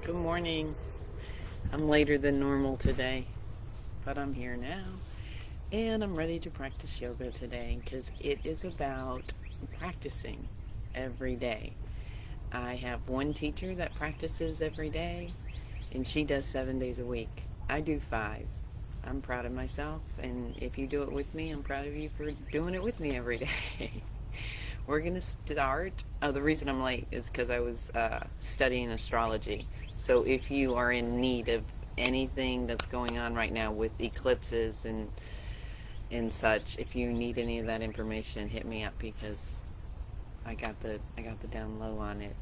Good morning. I'm later than normal today, but I'm here now. And I'm ready to practice yoga today because it is about practicing every day. I have one teacher that practices every day, and she does 7 days a week. I do 5. I'm proud of myself, and if you do it with me, I'm proud of you for doing it with me every day. We're going to start. Oh, the reason I'm late is because I was studying astrology. So if you are in need of anything that's going on right now with eclipses and such, if you need any of that information, hit me up because I got the down low on it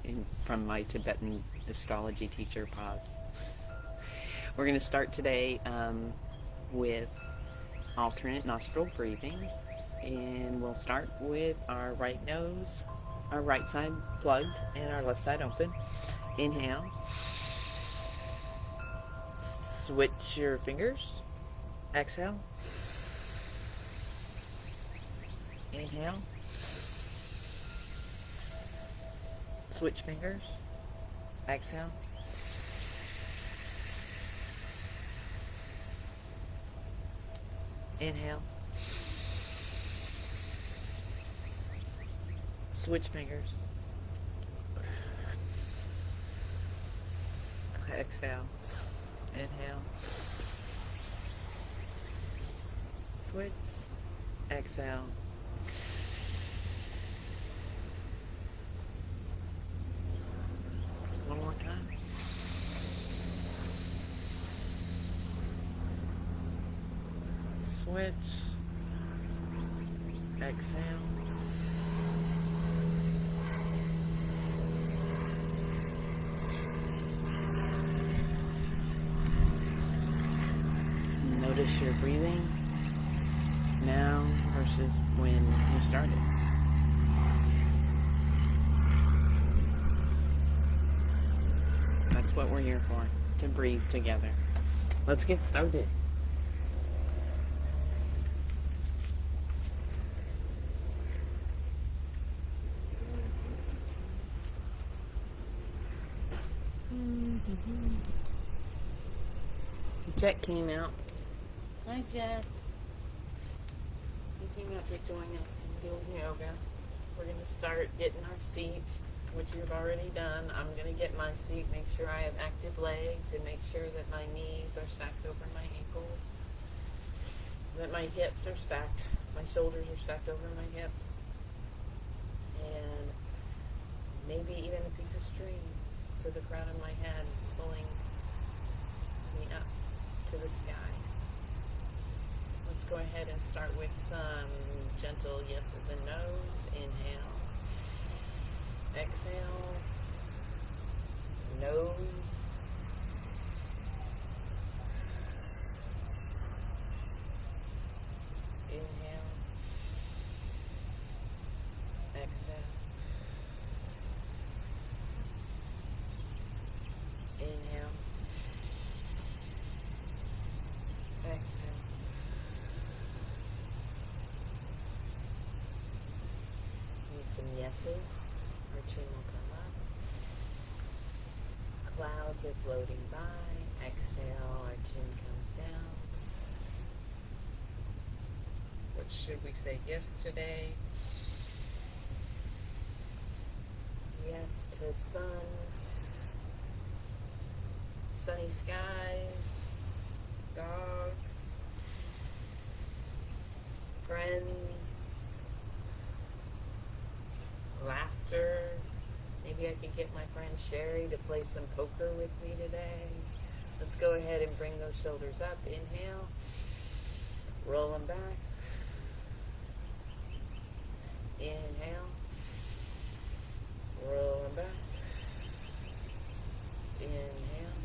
from my Tibetan astrology teacher, Paz. We're going to start today with alternate nostril breathing. And we'll start with our right nose, our right side plugged, and our left side open. Inhale. Switch your fingers. Exhale. Inhale. Switch fingers. Exhale. Inhale. Switch fingers. Exhale. Inhale. Switch. Exhale. One more time. Switch. Exhale. Notice your breathing now versus when you started. That's what we're here for, to breathe together. Let's get started. Jet came out. Hi, Jet. He came out to join us and doing yoga. We're going to start getting our seat, which you've already done. I'm going to get my seat, make sure I have active legs, and make sure that my knees are stacked over my ankles, that my hips are stacked, my shoulders are stacked over my hips, and maybe even a piece of string to the crown of my head, pulling me up to the sky. Let's go ahead and start with some gentle yeses and nos. Inhale. Exhale. Nose. Inhale. Exhale. Inhale. Exhale. Some yeses, our chin will come up. Clouds are floating by. Exhale, our chin comes down. What should we say yes today? Yes to sun, sunny skies, dogs, friends, laughter. Maybe I could get my friend Sherry to play some poker with me today. Let's go ahead and bring those shoulders up. Inhale. Roll them back. Inhale. Roll them back. Inhale.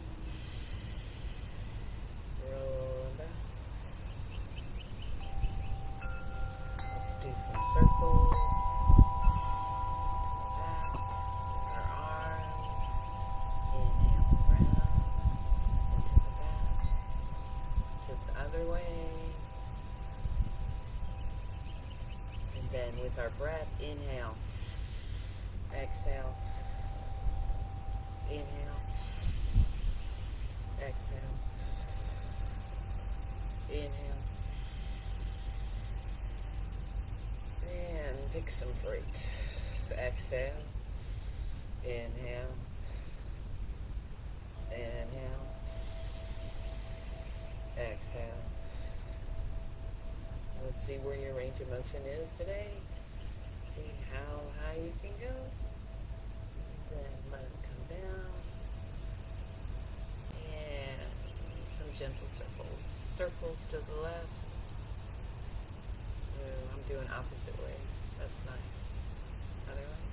Roll them back. Let's do some circles. Then with our breath, inhale, exhale, inhale, some fruit. Exhale. Inhale. Inhale. Exhale. Let's see where your range of motion is today. See how high you can go. Then let it come down. And some gentle circles. Circles to the left. Ooh, I'm doing opposite ways. That's nice. Other way.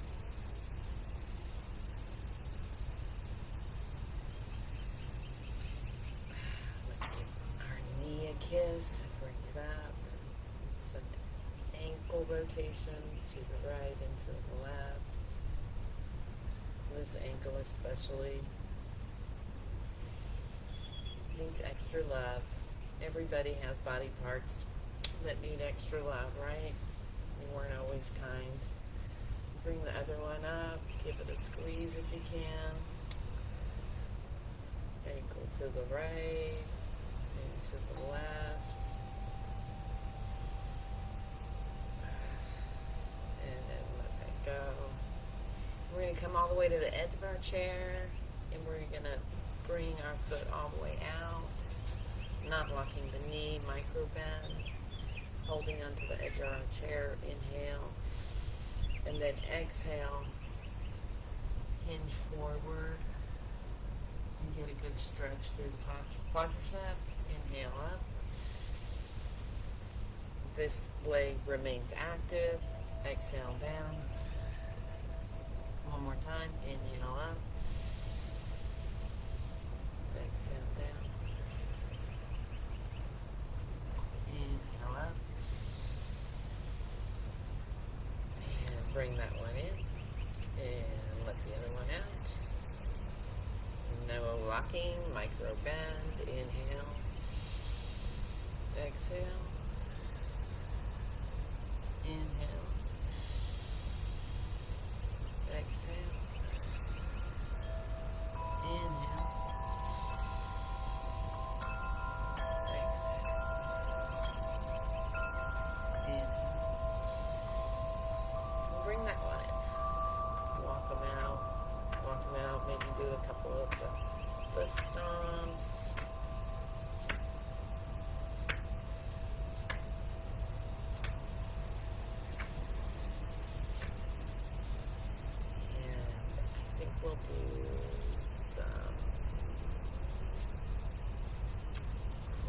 Let's give our knee a kiss. Bring it up. Some ankle rotations to the right and to the left. This ankle especially needs extra love. Everybody has body parts that need extra love, right? You weren't always kind. Bring the other one up. Give it a squeeze if you can. Ankle to the right and to the left. And then let that go. We're going to come all the way to the edge of our chair, and we're going to bring our foot all the way out. Not locking the knee, micro bend. Holding onto the edge of our chair. Inhale. And then exhale. Hinge forward. And get a good stretch through the quadricep. Inhale up. This leg remains active. Exhale down. One more time. Inhale up. Exhale down. Inhale up. And bring that one in. And let the other one out. No locking. Micro bend. Inhale. Exhale. Inhale. Exhale. Inhale. Exhale. Inhale. And bring that one in. Walk them out. Walk them out. Maybe do a couple of the foot stomps. We'll do some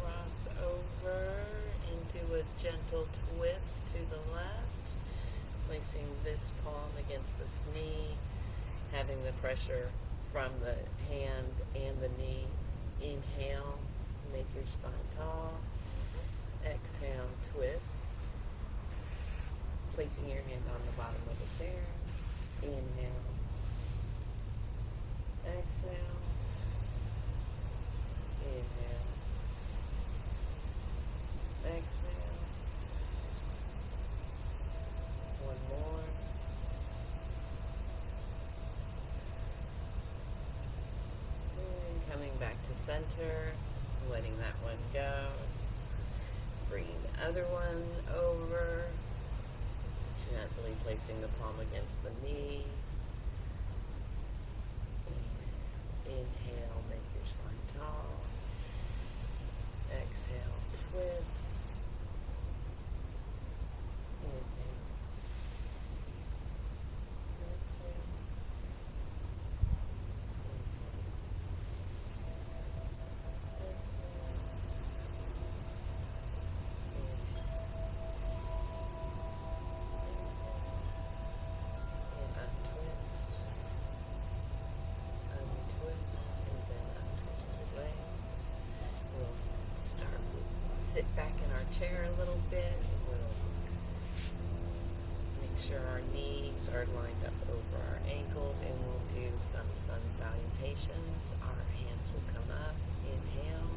crossover into a gentle twist to the left, placing this palm against this knee, having the pressure from the hand and the knee. Inhale, make your spine tall. Exhale, twist, placing your hand on the bottom of the chair. Inhale. Exhale. Inhale. Exhale. One more. And coming back to center, letting that one go. Bringing the other one over. Gently placing the palm against the knee. Inhale, make your spine tall. Exhale, twist. Inhale. Exhale. Sit back in our chair a little bit. We'll make sure our knees are lined up over our ankles, and we'll do some sun salutations. Our hands will come up. Inhale.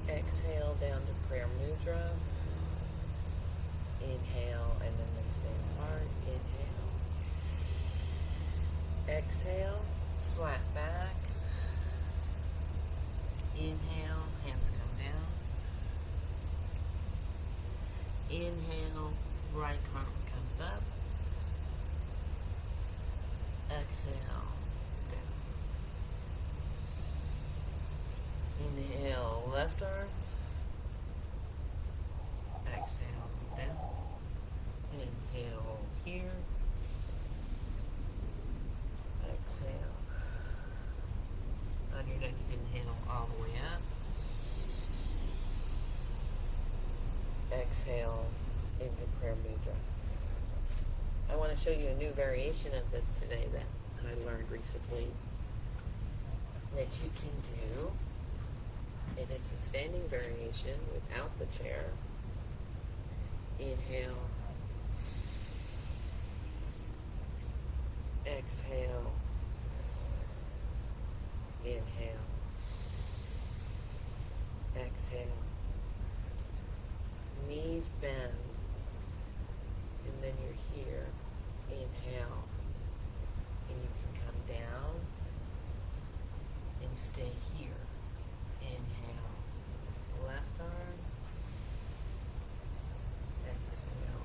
Exhale down to prayer mudra. Inhale, and then they stay apart. Inhale. Exhale, flat back. Inhale, hands come down. Inhale, right comes up. Exhale, down. Inhale, left arm. Exhale, down. Inhale here. Exhale. On your next inhale, all the way up. Exhale into prayer mudra. I want to show you a new variation of this today that I learned recently that you can do. And it's a standing variation without the chair. Inhale. Exhale. Inhale. Exhale. Knees bend. And then you're here. Inhale. And you can come down and stay here. Inhale. Left arm. Exhale.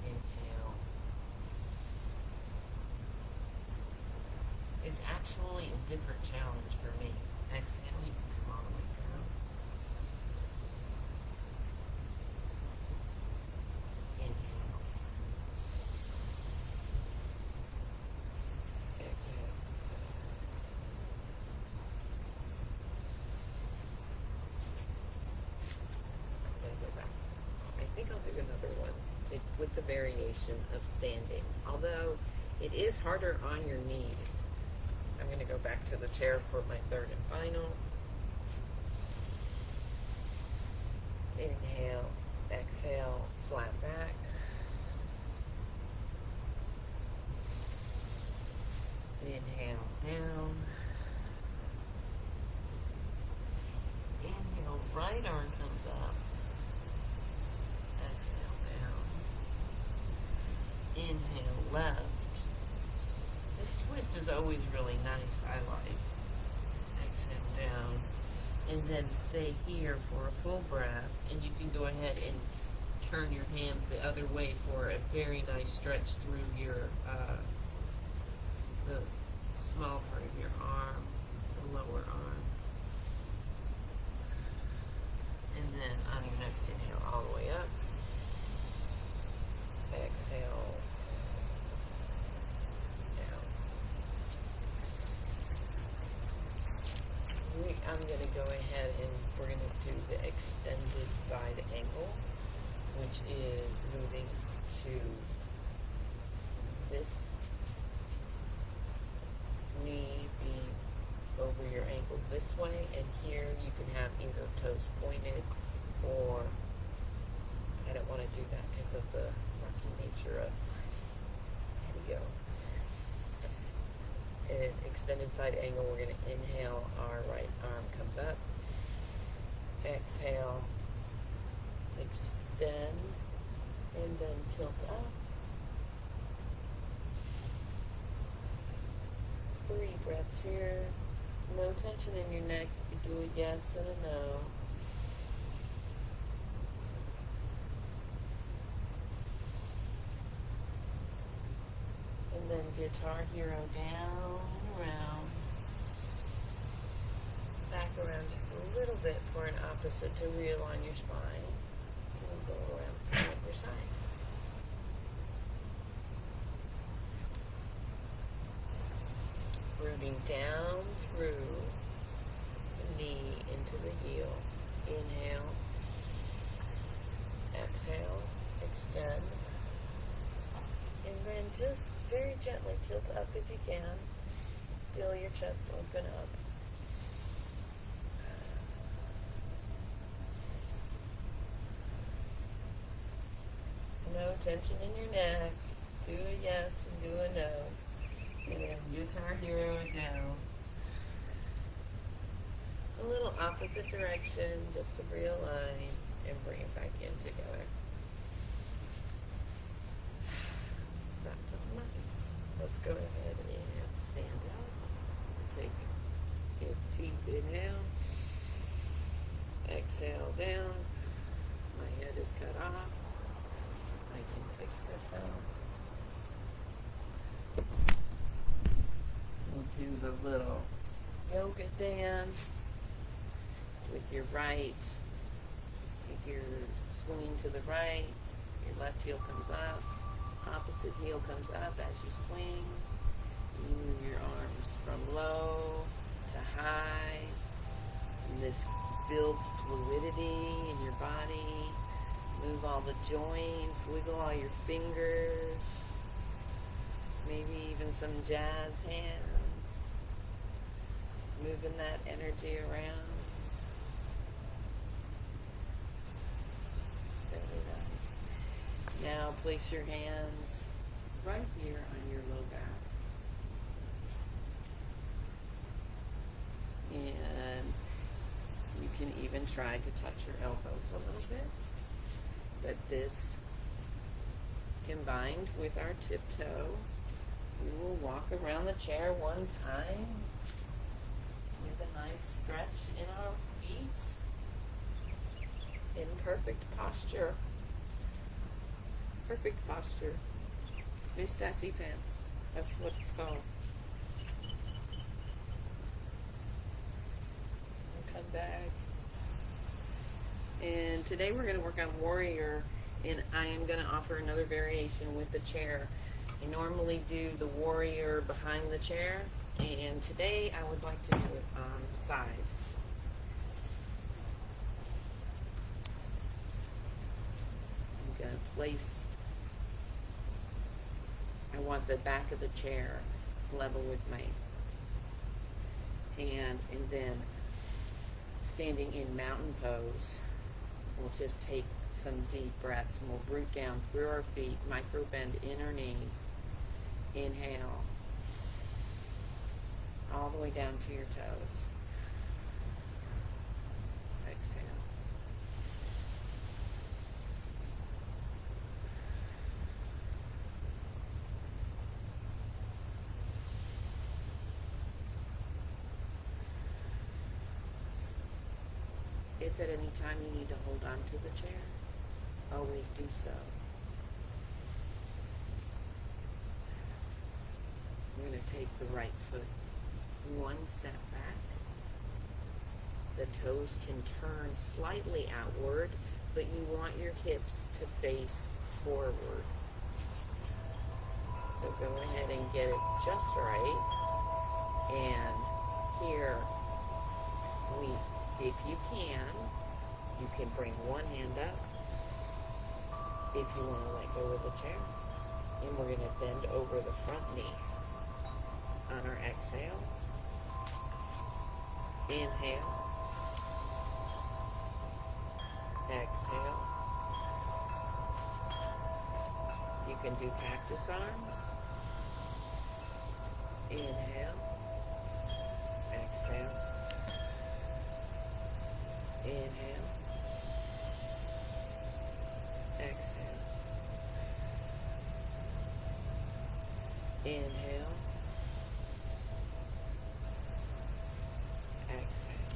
Inhale. It's actually a different challenge for me. Exhale, you can come all the way down. Inhale. Exhale. I'm going to go back. I think I'll do another one with the variation of standing. Although it is harder on your knees. I'm going to go back to the chair for my third and final. Inhale, exhale, flat back. Inhale, down. Inhale, right arm comes up. Exhale, down. Inhale, left. This twist is always really nice, I like. Exhale down. And then stay here for a full breath. And you can go ahead and turn your hands the other way for a very nice stretch through your, the small part of your arm, the lower arm. And then on your next inhale, all the way up. Exhale. I'm going to go ahead and we're going to do the extended side angle, which is moving to this knee being over your ankle this way, and here you can have either toes pointed or I don't want to do that because of the rocky nature of video. In extended side angle, we're going to inhale, our right arm comes up. Exhale, extend, and then tilt up. 3 breaths here. No tension in your neck. You do a yes and a no. And then Guitar Hero down and around. Back around just a little bit for an opposite to realign your spine. And we'll go around to the other side. Rooting down through the knee into the heel. Inhale. Exhale. Extend. And then just very gently tilt up if you can. Feel your chest open up. No tension in your neck. Do a yes and do a no. And then Guitar Hero down. A little opposite direction just to realign and bring it back in together. That felt nice. Let's go ahead and stand up. Take a deep inhale. Exhale down. My head is cut off. My fix it though. We'll do the little yoga dance with your right. If you're swinging to the right, your left heel comes up, opposite heel comes up as you swing. You move your arms from low to high. And this builds fluidity in your body. Move all the joints, wiggle all your fingers, maybe even some jazz hands. Moving that energy around. Very nice. Now place your hands right here on your low back. And you can even try to touch your elbows a little bit. But this, combined with our tiptoe, we will walk around the chair one time with a nice stretch in our feet in perfect posture. Perfect posture. Miss Sassy Pants. That's what it's called. Come back. And today we're going to work on warrior, and I am going to offer another variation with the chair. I normally do the warrior behind the chair, and today I would like to do it on the side. I'm going to place, I want the back of the chair level with my hand, and then standing in mountain pose, we'll just take some deep breaths and we'll root down through our feet, micro bend in our knees. Inhale, all the way down to your toes. Exhale. If at any time you need to hold on to the chair, always do so. We're going to take the right foot one step back. The toes can turn slightly outward, but you want your hips to face forward. So go ahead and get it just right. And here, if you can bring one hand up if you want to let go of the chair. And we're going to bend over the front knee. On our exhale, inhale, exhale. You can do cactus arms. Inhale, exhale, inhale, exhale, inhale, exhale,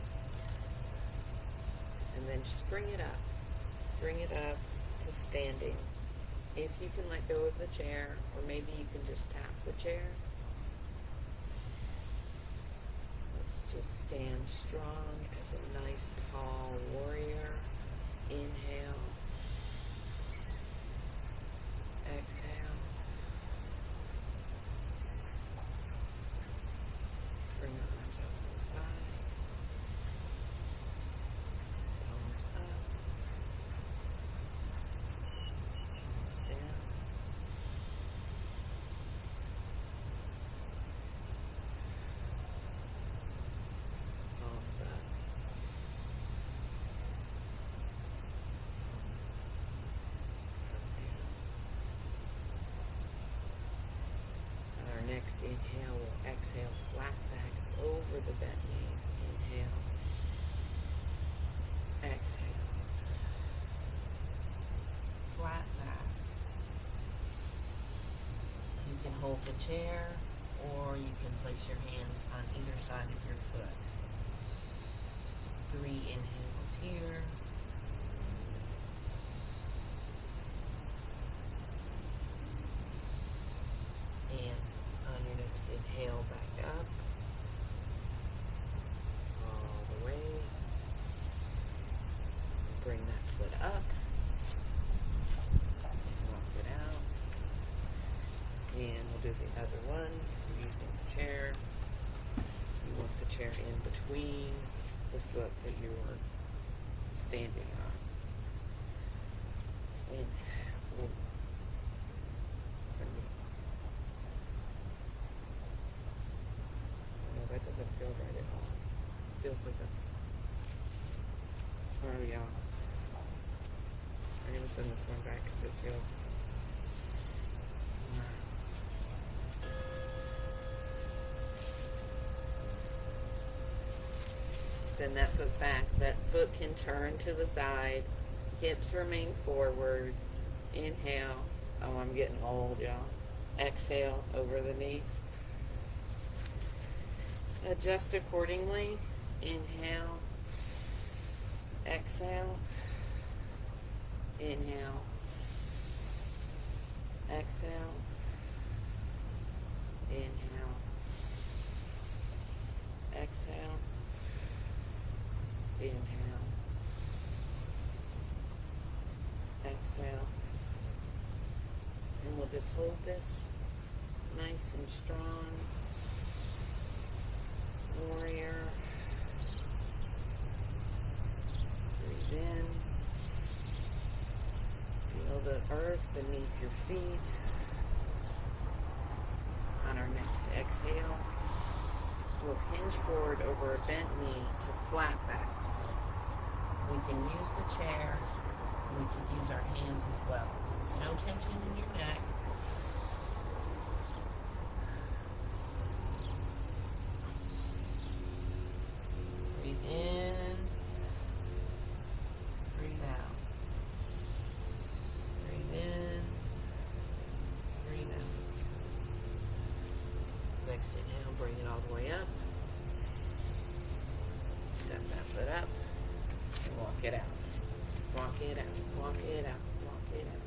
and then just bring it up to standing. If you can let go of the chair, or maybe you can just tap the chair. Let's just stand strong as a nice tall warrior. Inhale, exhale. Let's bring our arms out to the side. Palms up. Palms down. Palms up. Palms up. Come down. On our next inhale, we'll exhale flat back over the bent knee. Inhale. Exhale. Flat back. You can hold the chair, or you can place your hands on either side of your foot. 3 inhales here. the other one using the chair. You want the chair in between the foot that you are standing on. And we'll no, that doesn't feel right at all. Feels like that's. Oh yeah. I'm gonna send this one back because it feels. Send that foot back. That foot can turn to the side. Hips remain forward. Inhale. Oh, I'm getting old, y'all. Exhale over the knee. Adjust accordingly. Inhale. Exhale. Inhale. Exhale. Inhale. Exhale. Inhale. Exhale. And we'll just hold this nice and strong. Warrior. Breathe in. Feel the earth beneath your feet. On our next exhale, we'll hinge forward over a bent knee to flat back. We can use the chair. We can use our hands as well. No tension in your neck. Breathe in. Breathe out. Breathe in. Breathe out. Next inhale, bring it all the way up. Step that foot up. And walk it out. Walk it out. Walk it out. Walk it out.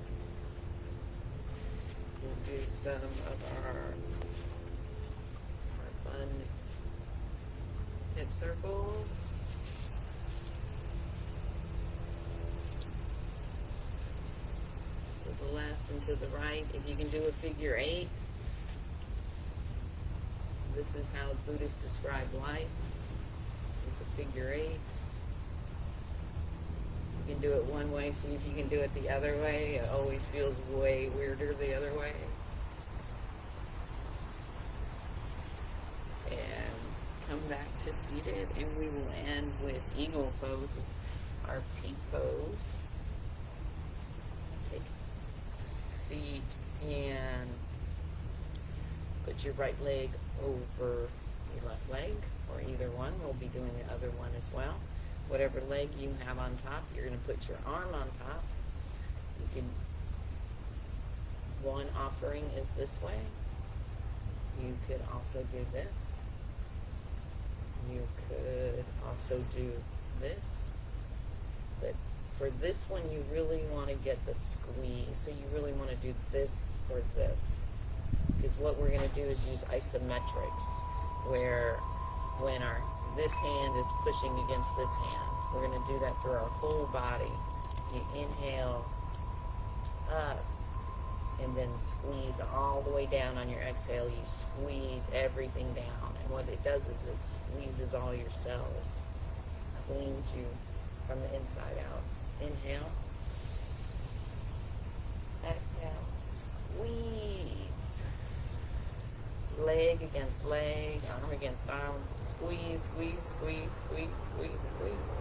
We'll do some of our fun hip circles. To the left and to the right. If you can do a figure 8, this is how Buddhists describe life. It's a figure 8. You can do it one way, see if you can do it the other way. It always feels way weirder the other way. And come back to seated, and we will end with eagle pose, our peak pose. Take a seat and put your right leg over your left leg, or either one. We'll be doing the other one as well. Whatever leg you have on top, you're going to put your arm on top. You can, one offering is this way. You could also do this. You could also do this. But for this one, you really want to get the squeeze. So you really want to do this or this. Because what we're going to do is use isometrics, where when this hand is pushing against this hand, we're going to do that through our whole body. You inhale up and then squeeze all the way down on your exhale. You squeeze everything down, and what it does is it squeezes all your cells, cleans you from the inside out. Inhale, exhale, squeeze. Leg against leg, arm against arm. Squeeze, squeeze, squeeze, squeeze, squeeze, squeeze.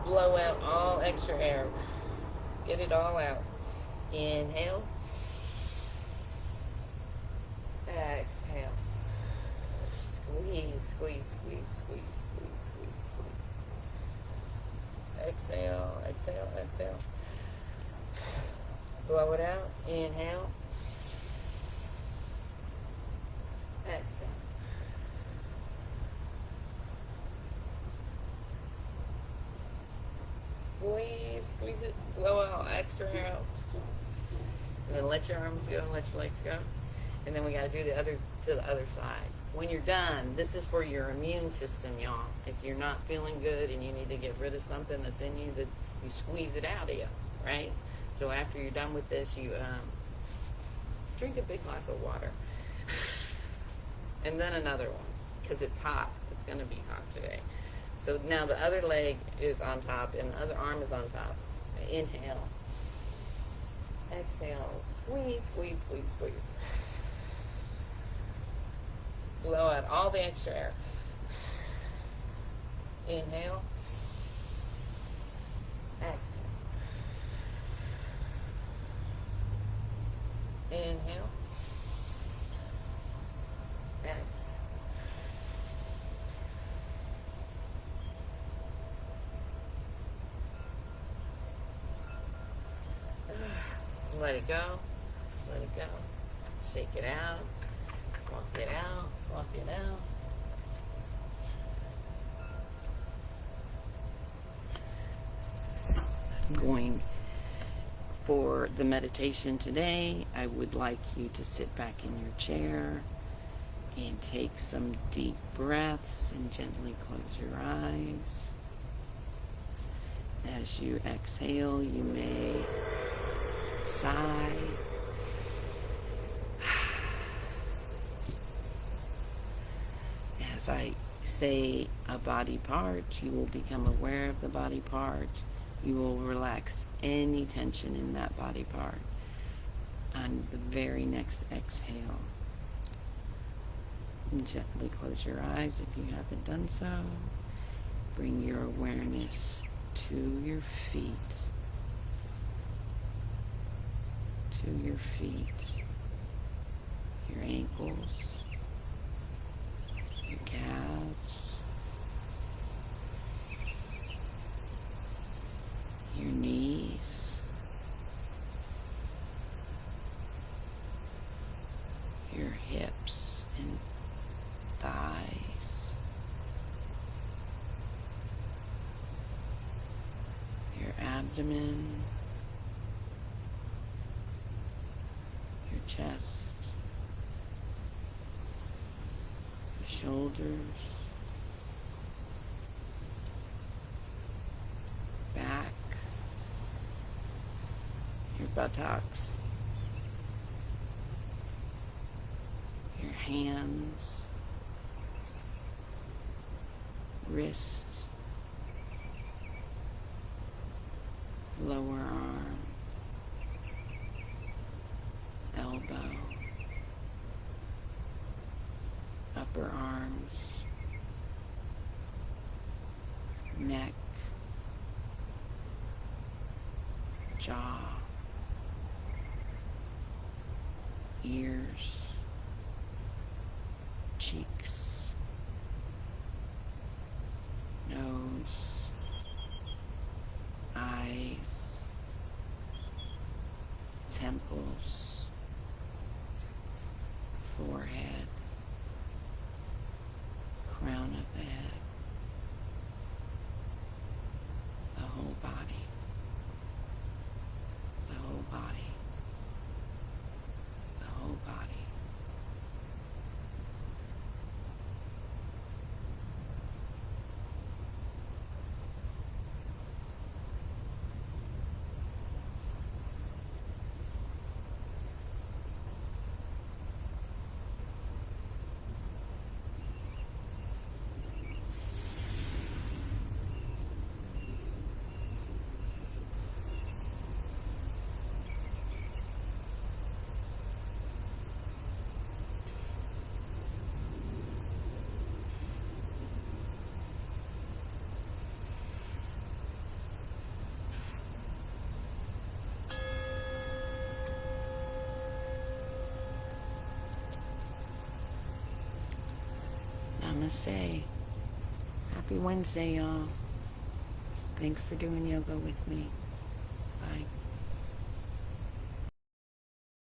Blow out all extra air. Get it all out. Inhale. Exhale. Squeeze, squeeze, squeeze, squeeze, squeeze, squeeze, squeeze. Exhale, exhale, exhale. Blow it out. Inhale. Exhale. Squeeze, squeeze it, blow out extra air out. And then let your arms go, let your legs go. And then we got to do the other side. When you're done, this is for your immune system, y'all. If you're not feeling good and you need to get rid of something that's in you, that you squeeze it out of you, right? So after you're done with this, you drink a big glass of water. And then another one, because it's hot. It's going to be hot today. So now the other leg is on top and the other arm is on top. Inhale. Exhale. Squeeze, squeeze, squeeze, squeeze. Blow out all the extra air. Inhale. Exhale. Inhale. Exhale. Let it go. Let it go. Shake it out. Walk it out. Walk it out. I'm going for the meditation today. I would like you to sit back in your chair and take some deep breaths and gently close your eyes. As you exhale, you may sigh. As I say a body part, you will become aware of the body part. You will relax any tension in that body part on the very next exhale. And gently close your eyes if you haven't done so. Bring your awareness to your feet. To your feet, your ankles, your calves, your knees, your hips and thighs, your abdomen, chest, your shoulders, back, your buttocks, your hands, wrist, lower arm, elbow, upper arms, neck, jaw, ears, cheeks, nose, eyes, temples, forehead, crown of the head, the whole body, the whole body, the whole body. Namaste. Happy Wednesday, y'all. Thanks for doing yoga with me.